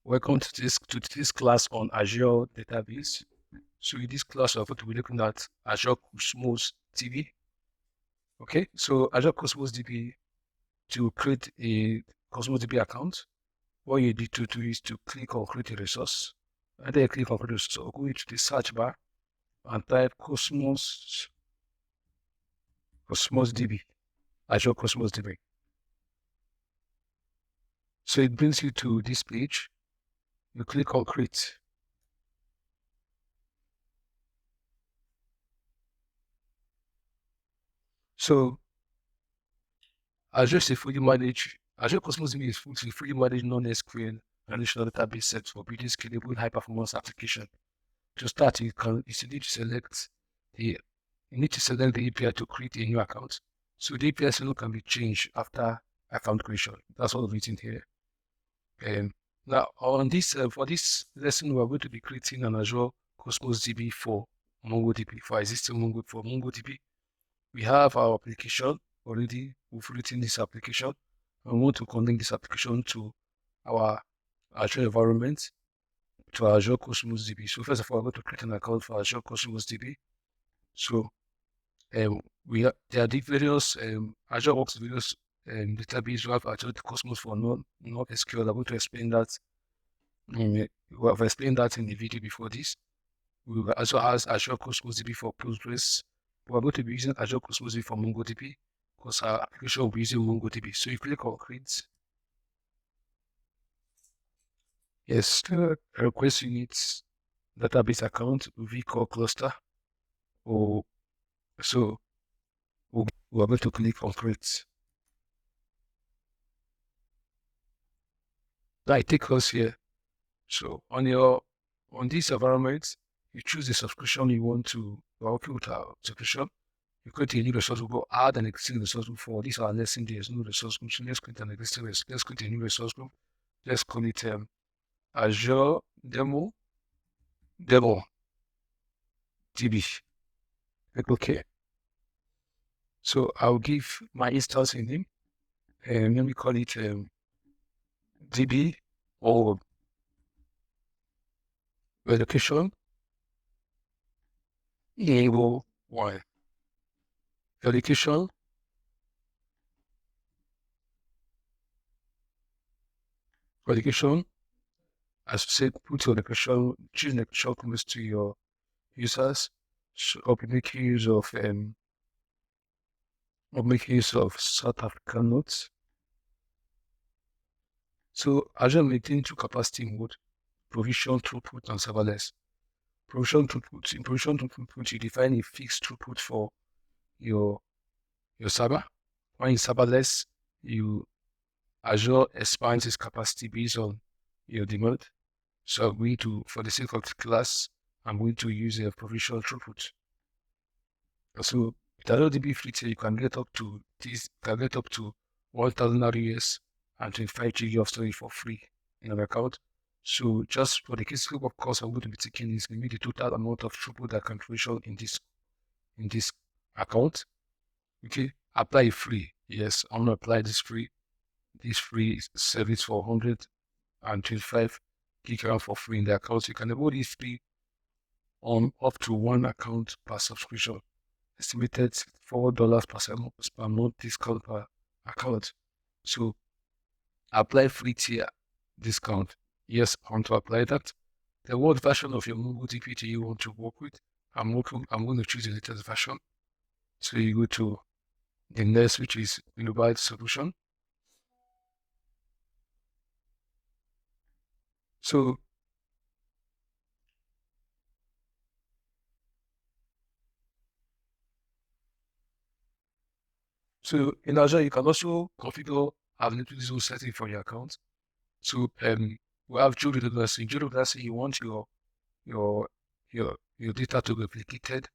Welcome to this class on Azure database. So in this class, we're going to be looking at Azure Cosmos DB. Okay, so Azure Cosmos DB, to create a Cosmos DB account, what you need to do is to click on create a resource. And then click on create a resource. So go into the search bar and type Cosmos DB, Azure Cosmos DB. So it brings you to this page. You click on create. So Azure is a fully managed, Azure Cosmos DB is fully managed non-SQL relational database set for building scalable high-performance application. To start, you need to select the API to create a new account. So the API signal can be changed after account creation. That's all written here. Now on this for this lesson, we're going to be creating an Azure Cosmos DB for MongoDB, for existing MongoDB. We have our application already. We've written this application. I want to connect this application to our Azure environment, to Azure Cosmos DB. So first of all, I'm going to create an account for Azure Cosmos DB. So there are the various Azure works various database. We have Azure Cosmos for non-SQL. I'm going to explain that. We have explained that in the video before this. We also have Azure Cosmos DB for Postgres. We're going to be using Azure Cosmos DB for MongoDB because our application will be using MongoDB. So you click on create. Yes, request units database account vCore cluster. So we're going to click on create. Now it takes us here. So on this environment, you choose the subscription you want to work with our subscription. You create a new resource group, go add an existing resource group for this our lesson. There's no resource group. So let's create an existing let's create a new resource group. Let's call it Azure demo DB. Click OK. So I'll give my instance a name and let me call it DB or relocation enable 1. Relocation as I said, put your location, choose location close to your users. So I'll be making use of South African nodes. So Azure maintains 2 capacity mode, provision throughput and serverless. In provision throughput, you define a fixed throughput for your server. When in serverless, Azure expands its capacity based on your demand. So I'm going to, for the sake of the class, I'm going to use a provision throughput. So with Azure DB Free tier, you can get up to 1,000 RUS and 25 GB of storage for free in an account. So just for the case of course, I'm going to be taking is maybe the total amount of throughput that can provision in this account. Okay, apply free. Yes, I'm gonna apply this free service for 125 GB for free in the account. So you can enable this free on up to 1 account per subscription. Estimated $4 per month discount per account. So apply free tier discount. Yes, I want to apply that. The what version of your MongoDB do you want to work with? I'm going to choose the latest version. So you go to the next, which is Global Solution. So in Azure, you can also configure availability zone setting for your account. So we have dual redundancy. Dual redundancy, you want your data to be replicated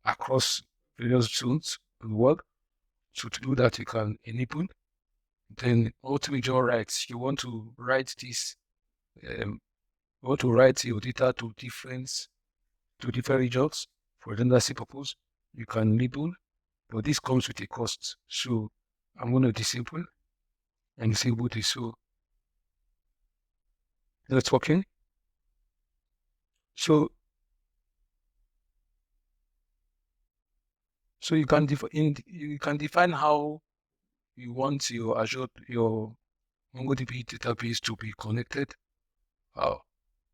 across various zones in the world. So to do that, you can enable. Then multi-region writes. You want to write this. You want to write your data to different regions for redundancy purpose. You can enable, but this comes with a cost. So I'm going to disable and disable this. So networking. So you can define how you want your Azure, your MongoDB database to be connected. Uh,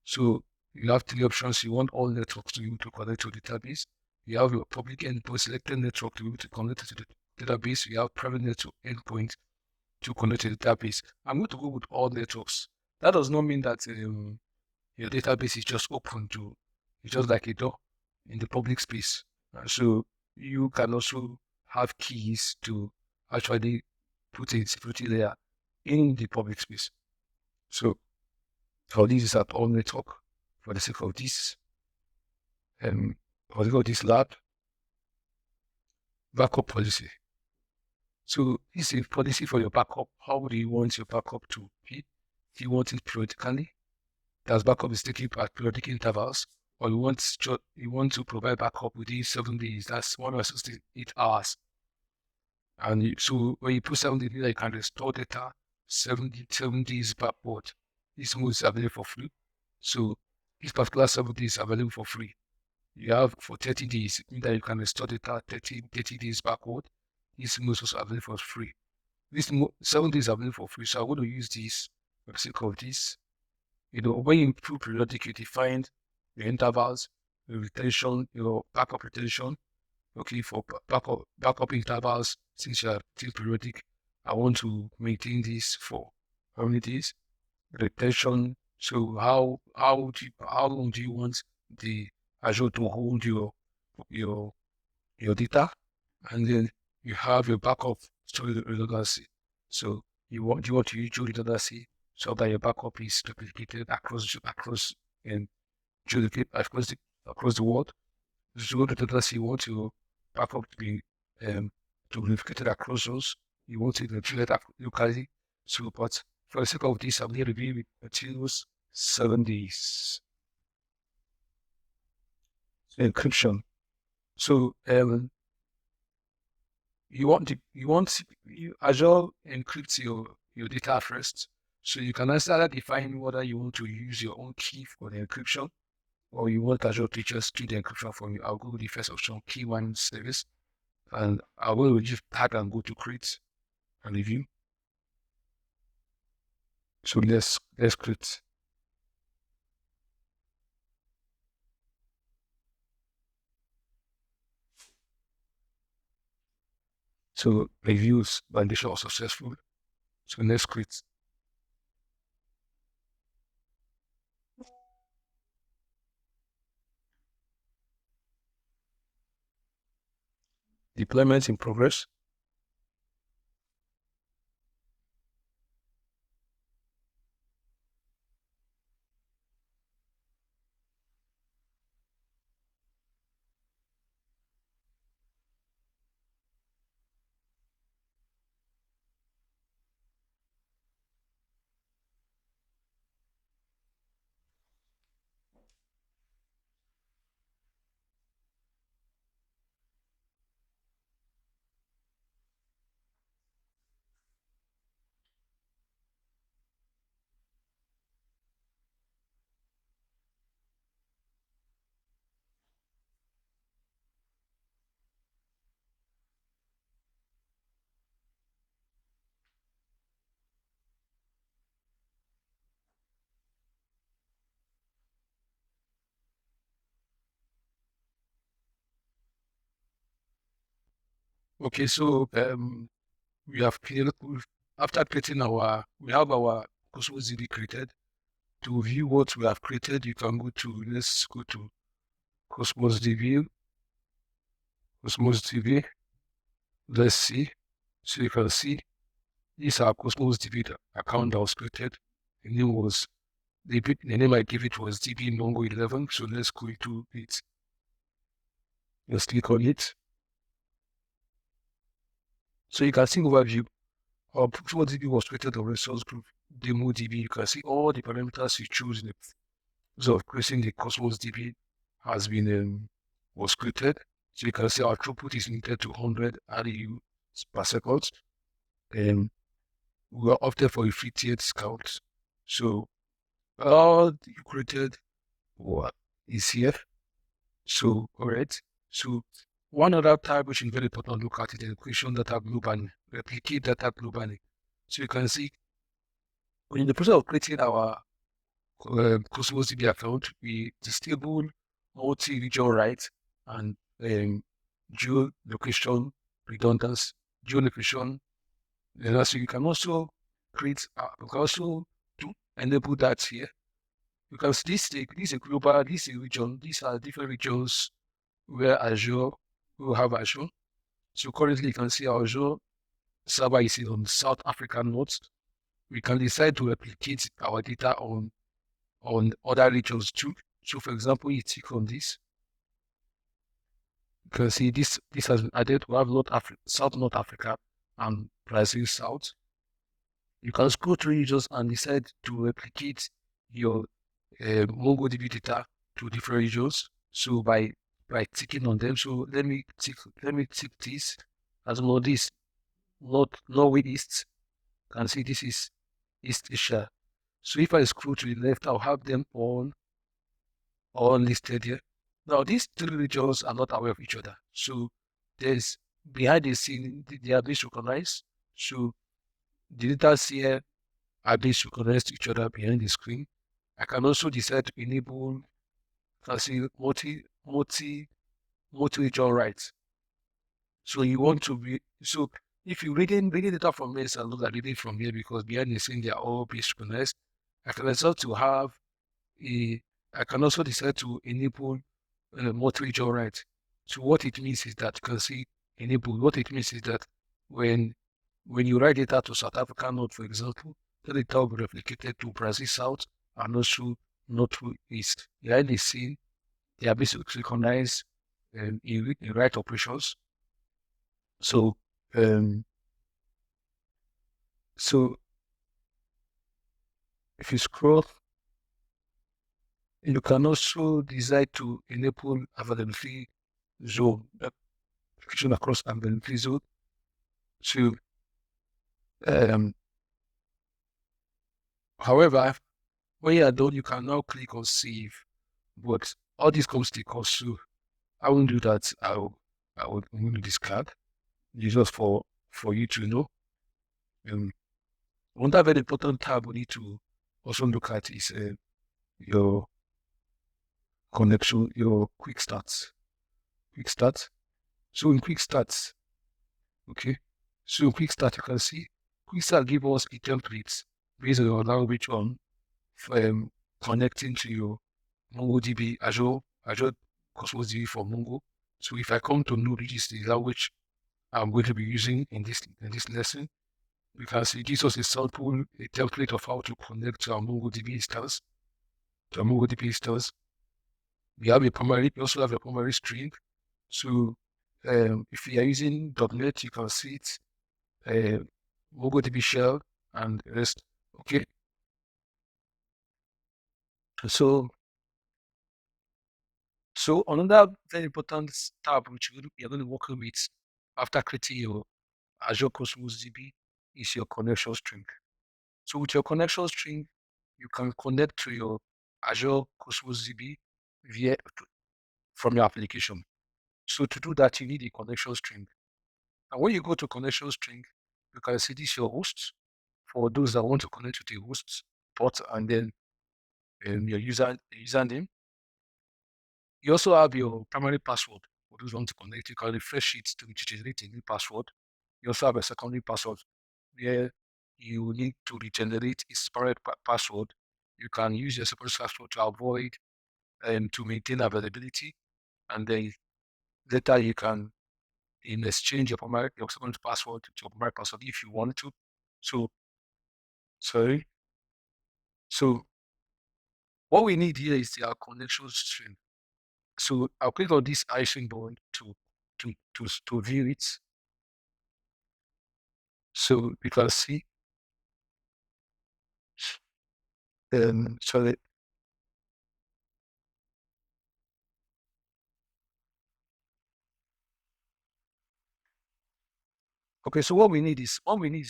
so you have three options. You want all networks to be able to connect to the database. You have your public endpoint selected network to be able to connect to the database. You have private network endpoint to connect to the database. I'm going to go with all networks. That does not mean that your database is just open to, it's just like a door in the public space. So you can also have keys to actually put a security layer in the public space. So for this is at all network, for the sake of this, for the sake of this lab, backup policy. So this is a policy for your backup. How do you want your backup to be? Do you want it periodically? Does backup is taken at periodic intervals? Or you want to provide backup within 7 days? That's 168 hours. And so when you put 7 days, you can restore data 7 days backward. This mode is available for free. So this particular 7 days is available for free. You have for 30 days, it means that you can restore data 30 days backward. This mode is also available for free. This 7 days available for free. So I'm going to use this for the sake of this. When you improve periodic, you define the intervals, the retention, your backup retention. Okay, for backup intervals, since you are still periodic, I want to maintain this for how many days? Retention. So how long do you want the Azure to hold your data? And then you have your backup storage redundancy. So you want to use redundancy so that your backup is replicated across and across the world. So redundancy, you want your backup to be to be replicated across those. You want it replicated locally. So, but for the sake of this, I'm going to be until 7 days. Encryption. So Azure encrypts your data first. So you can either define whether you want to use your own key for the encryption or you want Azure to just do the encryption for you. I'll go with the first option, key one service, and I will just tag and go to create and review. So let's create. So reviews validation are successful. So let's create. Deployment in progress. Okay, so we have created, after creating we have our Cosmos DB created. To view what we have created, you can let's go to Cosmos DB, let's see. So you can see this is our Cosmos DB account that was created. The name I gave it was DB Mongo 11. So let's go to it. Let's click on it. So you can see overview. Our Cosmos DB was created on resource group demo DB. You can see all the parameters you choose in the of creating the Cosmos DB has been was created. So you can see our throughput is limited to 100 REU per second. We are opted for a free tier discount. So all you created what is here. So, all right. So, one other type which is very important to look at is equation data globally, replicate data globally. So you can see in the process of creating our Cosmos DB account, we disable multi-region rights and geolocation redundancy, geolocation. And also you can also create, you can also do enable that here. Because this is a global, this is a region, these are different regions where Azure will have Azure. So currently you can see our Azure server is on South African nodes. We can decide to replicate our data on other regions too. So for example, you click on this, you can see this has been added. We have North Africa, South North Africa and Brazil South. You can scroll through regions and decide to replicate your MongoDB data to different regions. So by ticking on them. So let me tick this as Northeast, Norway East. You can see this is East Asia. So if I scroll to the left, I'll have them all listed here. Now these three regions are not aware of each other. So there's behind the scene they are being synchronized. So the data here are being synchronized to each other behind the screen. I can also decide to enable, can see multi-region rights. So you want to be, so if you're reading data from this and look at reading from here, because behind the scene they are all being synchronized, I can decide to have a, I can also decide to enable multi-region rights. So what it means is that you can see enable, what it means is that when you write data to South African node, for example, the data will be replicated to Brazil South and also North East. Behind the scene, they are basically synchronized in write operations. So, um, so if you scroll, you can also decide to enable availability zone, application across availability zone. So, um, however, when you are done, you can now click on save. But all this comes to cost, so I won't do that. I'm going to discard. It's just for you to know. Um, one very important tab we need to also look at is your connection, your quick starts. Quick start. So in quick starts, okay. So in quick start, you can see quick start give us a template based on your language on connecting to your MongoDB, Azure Cosmos DB for Mongo. So if I come to Node, which is the language I'm going to be using in this lesson, we can see this was a sample, a template of how to connect to our MongoDB instance. To our MongoDB instance, we also have a primary string. So if you are using .NET, you can see it, MongoDB shell and the rest. Okay. So another very important tab which you're going to work with after creating your Azure Cosmos DB is your connection string. So with your connection string, you can connect to your Azure Cosmos DB from your application. So to do that, you need a connection string. And when you go to connection string, you can see this your host for those that want to connect to the host port and then your username. You also have your primary password for those who want to connect. You can refresh it to generate a new password. You also have a secondary password where you need to regenerate a separate password. You can use your separate password to avoid to maintain availability, and then later you can exchange your secondary password to your primary password if you want to. So sorry. So what we need here is our connection string. So I'll click on this I symbol to view it. So we can see sorry. Okay, so what we need is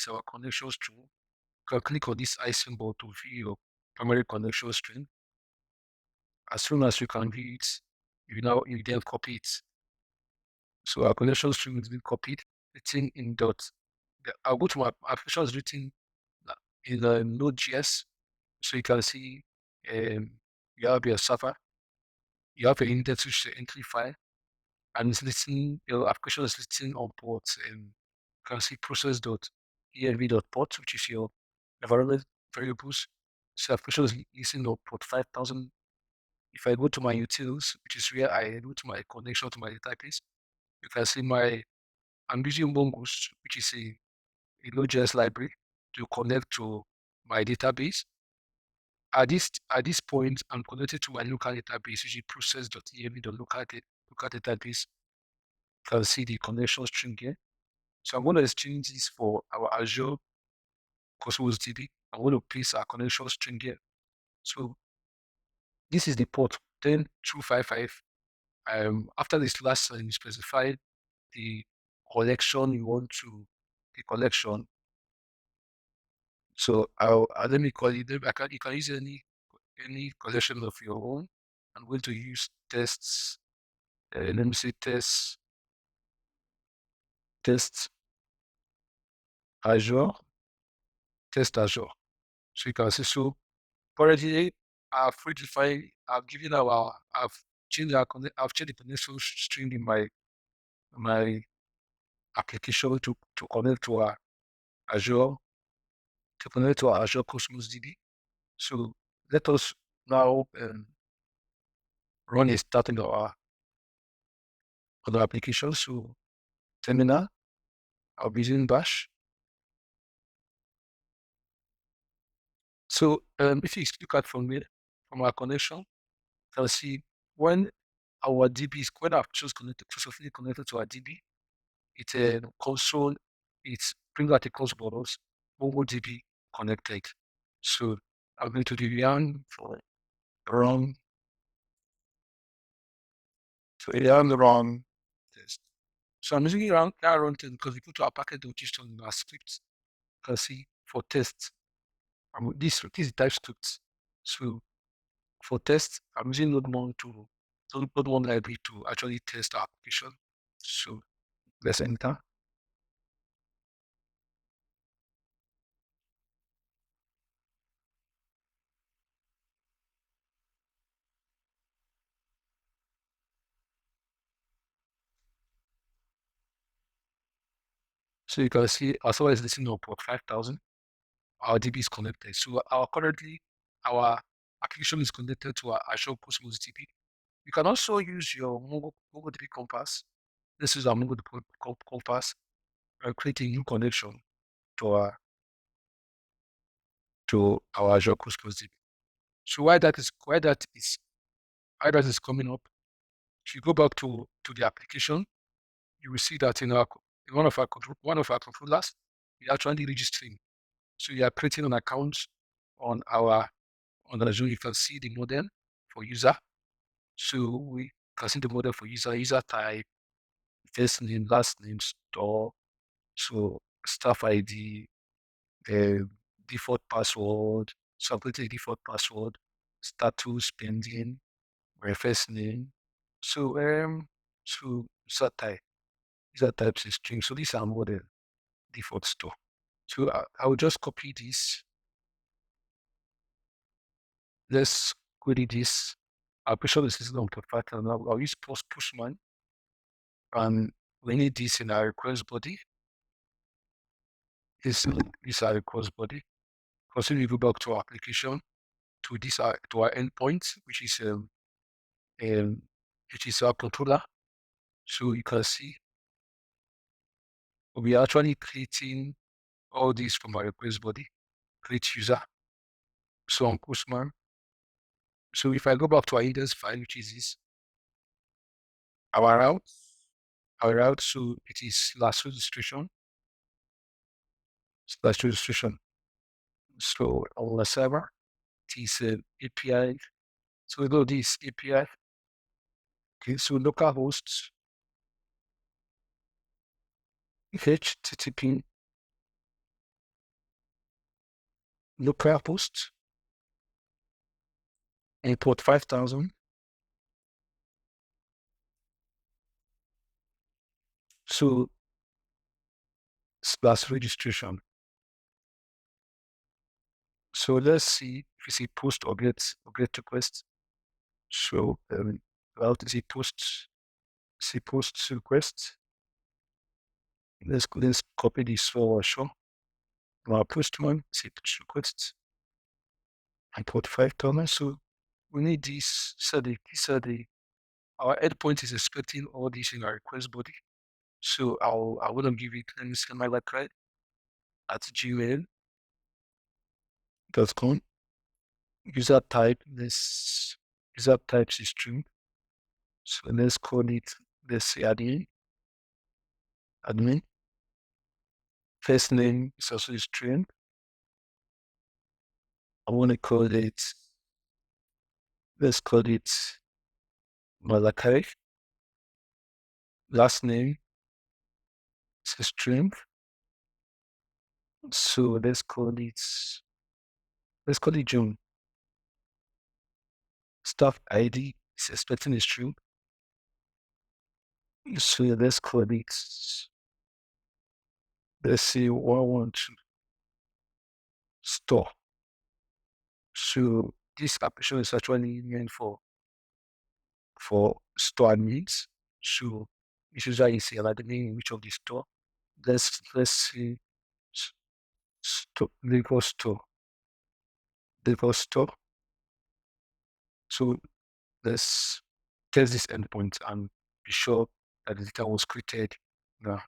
our connection string. You can click on this I symbol to view primary connection string. As soon as you can read it, you then copy it. So our connection string has been copied, written in dot. I'll go to my application is written in Node.js. So you can see you have your server, you have your index which is the entry file, and it's written, your application is written on port. You can see process.env.port, which is your environment variables. So application is listening on port 5000. If I go to my utils, which is where I go to my connection to my database, you can see I'm using Mongoose, which is a Node.js library to connect to my database. At this point, I'm connected to my local database, which is process.env.local database. You can see the connection string here. So I'm going to exchange this for our Azure Cosmos DB. I'm going to paste our connection string here. So this is the port 10255. After this last line, you specify the collection you want to, the collection. So let me call it, you can use any collection of your own. I'm going to use tests, let me say test Azure, test Azure. So you can see, so already I've redefined, I've changed the connection string in my application to connect to our Azure, to connect to our Azure Cosmos DB. So let us now run a starting on our application. So terminal, I'll be using Bash. So if you look at from our connection, you can see when our DB is when our choose successfully connected to our DB, it's a console, it's bring out a console box, MongoDB connected. So I'm going to do yarn for run, so yarn run test. So I'm using yarn test because we put our packet notation in our script. You can see for tests, this is TypeScript. So for tests, I'm using Node1 library to actually test our application. So let's enter. So you can see as well as listening on port 5000, our DB is connected. So currently our application is connected to our Azure Cosmos DB. You can also use your MongoDB Compass. This is our MongoDB Compass and create a new connection to our Azure Cosmos DB. So why that is coming up, if you go back to the application, you will see that in one of our controllers, we are actually registering. So you are creating an account on Azure. You can see the model for user. So we can see the model for user type, first name, last name, store. So staff ID, default password. So I'm creating a default password, status pending, my first name. So user types is string. So these are model default store. So I will just copy this. Let's query this. I'll be sure this is on perfect, and I'll use pushman. And we need this in our request body. This is our request body. Consider we go back to our application to to our endpoint, which is our controller. So you can see we are actually creating all this from our request body, create user. So on Postman. So if I go back to our index file, which is this, our route, so it is /registration. So on the server, it is API. So we go this API. Okay, so localhost HTTP localhost import 5,000. So slash registration. So let's see if you see post or get request. So well, to see post request. Let's copy this for sure. Our post one, see push requests. Import 5,000. So we need this. These are the our endpoint is expecting all these in our request body. So I want to give it, let me send my website at gmail.com. User type, this user type is string. So let's call it, let's say admin. First name is also a string. I want to call it, let's call it Malakai. Last name is a string. So let's call it June. Staff ID is expecting a string. So let's call it, let's say 112 store. So this application is actually meant for store admins. So this is why you see like the name in which of the store. Let's see store legal store. So let's test this endpoint and be sure that the data was created. Now,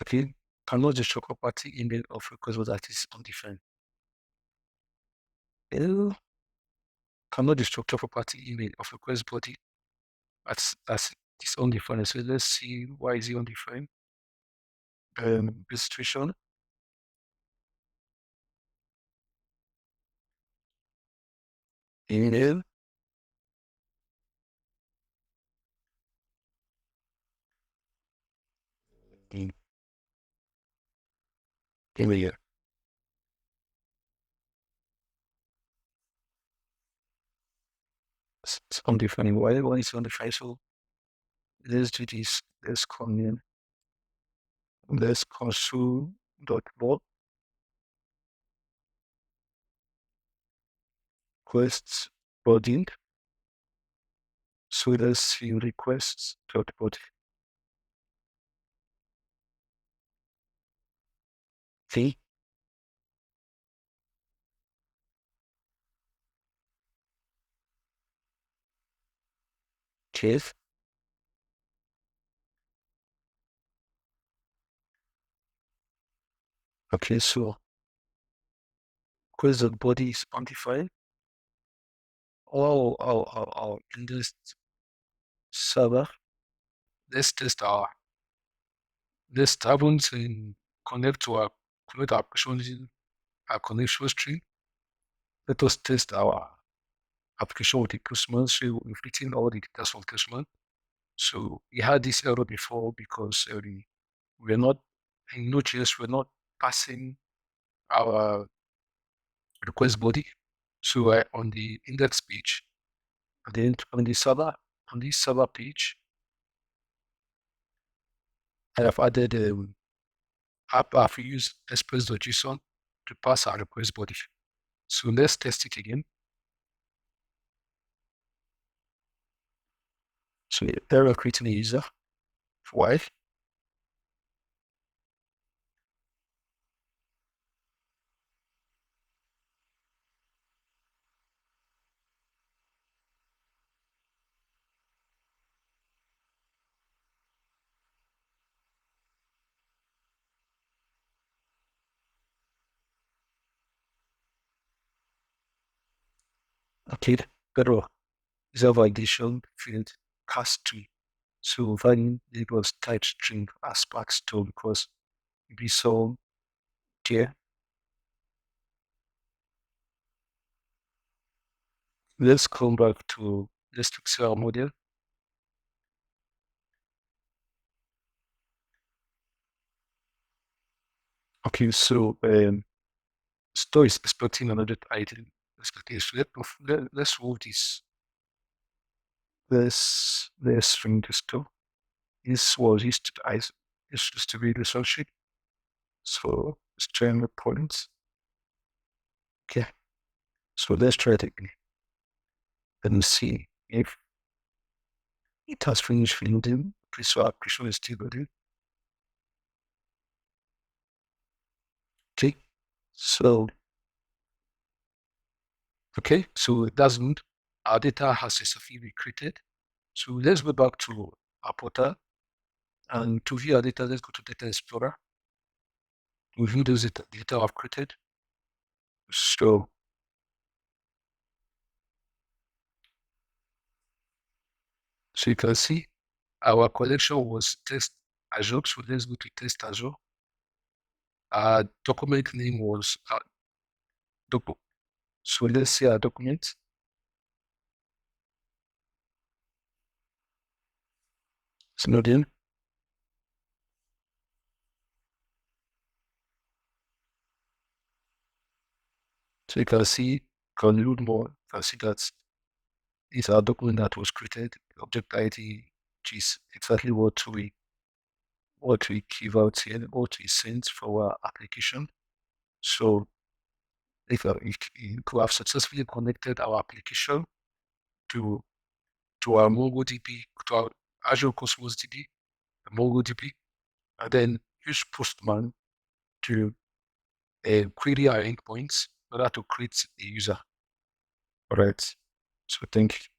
okay, cannot just show property email of request was that is undefined. Cannot the structure property email of request body that's this undefined. So let's see why is it undefined. Registration, email, in email. It's undefined. Why is it undefined? So let's do this. Let's come in. Let's console.log requests body. So let's see requests dot body. See? Cheers. Okay, so request.body is undefined. In this server, let's test our this happens in connect our application our connection string. Let us test our application with the customer. So we've written all the details from customer. So we had this error before because we're not in Node.js, we're not passing our request body. So on the index page, and then on this server page, I have added I've used express.json to pass our request body. So let's test it again. So error creating a user. Why? Okay, error is a validation field cast tree. So value labels type string as part to because we saw here. Let's come back to let's fix our model. Okay, so store is expecting another item. Okay, so let's move this. Let's bring this to. This was used to be the relationship. So let's try and points. Okay. So let's try it again. And see if it has finished filling them. So application is still good. Okay. So okay, so it doesn't. Our data has successfully created. So let's go back to our portal. And to view our data, let's go to Data Explorer. We view those data I've created. So you can see our collection was test Azure. So let's go to test Azure. Our document name was docu. So let's see our document. Snowden. So you can see, can load more, you can see that it's our document that was created, object ID, which is exactly what we give out here, what we send for our application. So if you could have successfully connected our application to our MongoDB, to our Azure Cosmos DB, MongoDB, and then use Postman to query our endpoints in order to create a user. All right. So thank you.